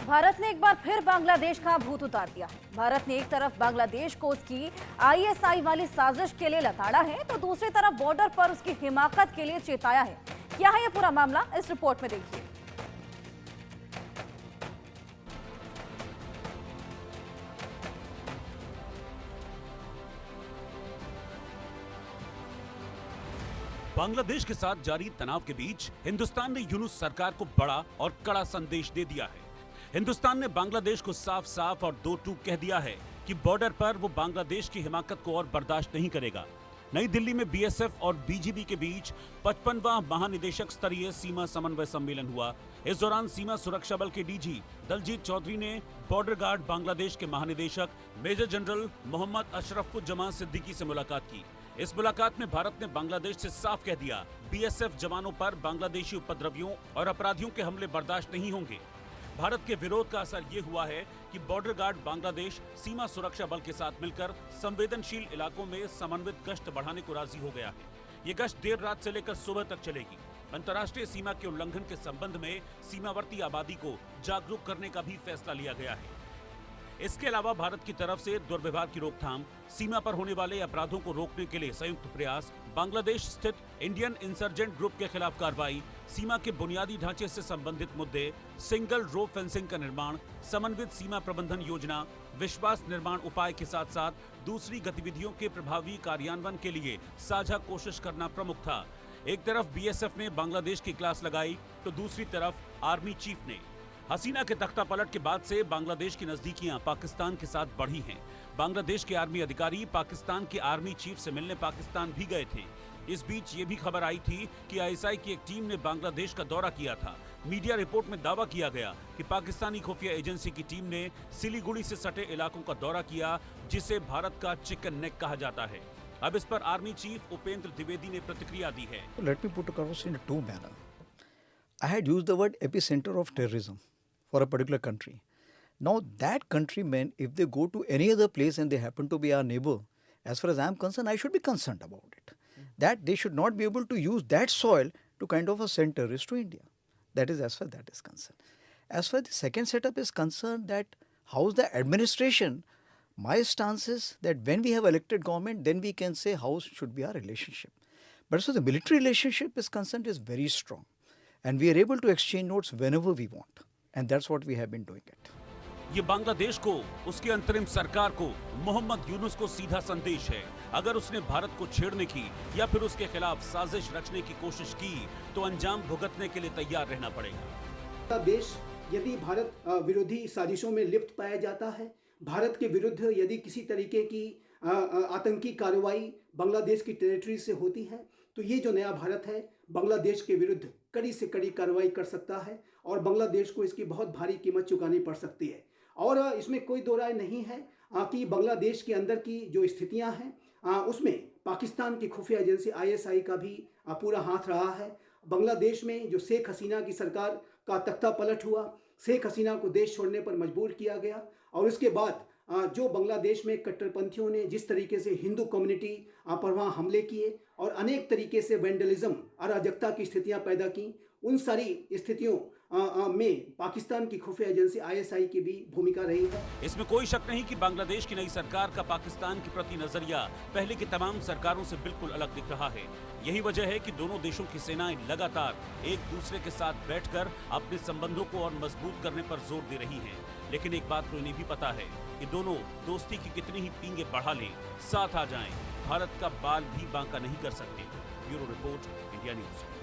भारत ने एक बार फिर बांग्लादेश का भूत उतार दिया है। भारत ने एक तरफ बांग्लादेश को उसकी आईएसआई वाली साजिश के लिए लताड़ा है, तो दूसरी तरफ बॉर्डर पर उसकी हिमाकत के लिए चेताया है। क्या है ये पूरा मामला, इस रिपोर्ट में देखिए। बांग्लादेश के साथ जारी तनाव के बीच हिंदुस्तान ने यूनुस सरकार को बड़ा और कड़ा संदेश दे दिया है। हिंदुस्तान ने बांग्लादेश को साफ साफ और दो टूक कह दिया है कि बॉर्डर पर वो बांग्लादेश की हिमाकत को और बर्दाश्त नहीं करेगा। नई दिल्ली में बीएसएफ और बीजीबी के बीच 55वां महानिदेशक स्तरीय सीमा समन्वय सम्मेलन हुआ। इस दौरान सीमा सुरक्षा बल के डीजी दलजीत चौधरी ने बॉर्डर गार्ड बांग्लादेश के महानिदेशक मेजर जनरल मोहम्मद अशरफुज्जमान सिद्दीकी से मुलाकात की। इस मुलाकात में भारत ने बांग्लादेश से साफ कह दिया, बीएसएफ जवानों पर बांग्लादेशी उपद्रवियों और अपराधियों के हमले बर्दाश्त नहीं होंगे। भारत के विरोध का असर ये हुआ है कि बॉर्डर गार्ड बांग्लादेश सीमा सुरक्षा बल के साथ मिलकर संवेदनशील इलाकों में समन्वित गश्त बढ़ाने को राजी हो गया है। ये गश्त देर रात से लेकर सुबह तक चलेगी। अंतर्राष्ट्रीय सीमा के उल्लंघन के संबंध में सीमावर्ती आबादी को जागरूक करने का भी फैसला लिया गया है। इसके अलावा भारत की तरफ से दुर्व्यवहार की रोकथाम, सीमा पर होने वाले अपराधों को रोकने के लिए संयुक्त प्रयास, बांग्लादेश स्थित इंडियन इंसर्जेंट ग्रुप के खिलाफ कार्रवाई, सीमा के बुनियादी ढांचे से संबंधित मुद्दे, सिंगल रो फेंसिंग का निर्माण, समन्वित सीमा प्रबंधन योजना, विश्वास निर्माण उपाय के साथ साथ दूसरी गतिविधियों के प्रभावी कार्यान्वयन के लिए साझा कोशिश करना प्रमुख था। एक तरफ बीएसएफ ने बांग्लादेश की क्लास लगाई, तो दूसरी तरफ आर्मी चीफ ने। हसीना के तख्ता पलट के बाद से बांग्लादेश की नजदीकियां पाकिस्तान के साथ बढ़ी हैं। बांग्लादेश के आर्मी अधिकारी पाकिस्तान के आर्मी चीफ से मिलने पाकिस्तान भी गए थे। इस बीच ये भी खबर आई थी कि आईएसआई की एक टीम ने बांग्लादेश का दौरा किया था। मीडिया रिपोर्ट में दावा किया गया कि पाकिस्तानी खुफिया एजेंसी की टीम ने सिलीगुड़ी से सटे इलाकों का दौरा किया, जिसे भारत का चिकन नेक कहा जाता है। अब इस पर आर्मी चीफ उपेंद्र द्विवेदी ने प्रतिक्रिया दी है। Let me put across in two manner. I had used the word epicenter of terrorism for a particular country. Now that countrymen, if they go to any other place and they happen to be our neighbor, as far as I am concerned, I should be concerned about it. That they should not be able to use that soil to kind of send terrorists to India. That is as far that is concerned. As far as the second setup is concerned, that how's the administration, my stance is that when we have elected government, then we can say how should be our relationship. But so the military relationship is concerned is very strong. And we are able to exchange notes whenever we want. And that's what we have been doing it. ये बांग्लादेश को, उसकी अंतरिम सरकार को, मोहम्मद यूनुस को सीधा संदेश है। अगर उसने भारत को छेड़ने की या फिर उसके खिलाफ साजिश रचने की कोशिश की, तो अंजाम भुगतने के लिए तैयार रहना पड़ेगा। देश यदि भारत विरोधी साजिशों में लिप्त पाया जाता है, भारत के विरुद्ध यदि किसी तरीके की आतंकी कार्रवाई बांग्लादेश की टेरिटरी से होती है, तो ये जो नया भारत है बांग्लादेश के विरुद्ध कड़ी से कड़ी कार्रवाई कर सकता है और बांग्लादेश को इसकी बहुत भारी कीमत चुकानी पड़ सकती है। और इसमें कोई दो राय नहीं है कि बांग्लादेश के अंदर की जो स्थितियां हैं उसमें पाकिस्तान की खुफिया एजेंसी आईएसआई का भी पूरा हाथ रहा है। बांग्लादेश में जो शेख हसीना की सरकार का तख्ता पलट हुआ, शेख हसीना को देश छोड़ने पर मजबूर किया गया और उसके बाद जो बांग्लादेश में कट्टरपंथियों ने जिस तरीके से हिंदू कम्युनिटी पर वहाँ हमले किए और अनेक तरीके से वेंडलिज्म, अराजकता की स्थितियां पैदा की, उन सारी स्थितियों में पाकिस्तान की खुफिया एजेंसी आईएसआई की भी भूमिका रही है। इसमें कोई शक नहीं कि बांग्लादेश की नई सरकार का पाकिस्तान के प्रति नजरिया पहले की तमाम सरकारों से बिल्कुल अलग दिख रहा है। यही वजह है कि दोनों देशों की सेनाएं लगातार एक दूसरे के साथ बैठकर अपने संबंधों को और मजबूत करने पर जोर दे रही हैं। लेकिन एक बात तो इन्हें भी पता है कि दोनों दोस्ती की कितनी ही पींगे बढ़ा लें, साथ आ जाएं, भारत का बाल भी बांका नहीं कर सकते। Bureau report, India news.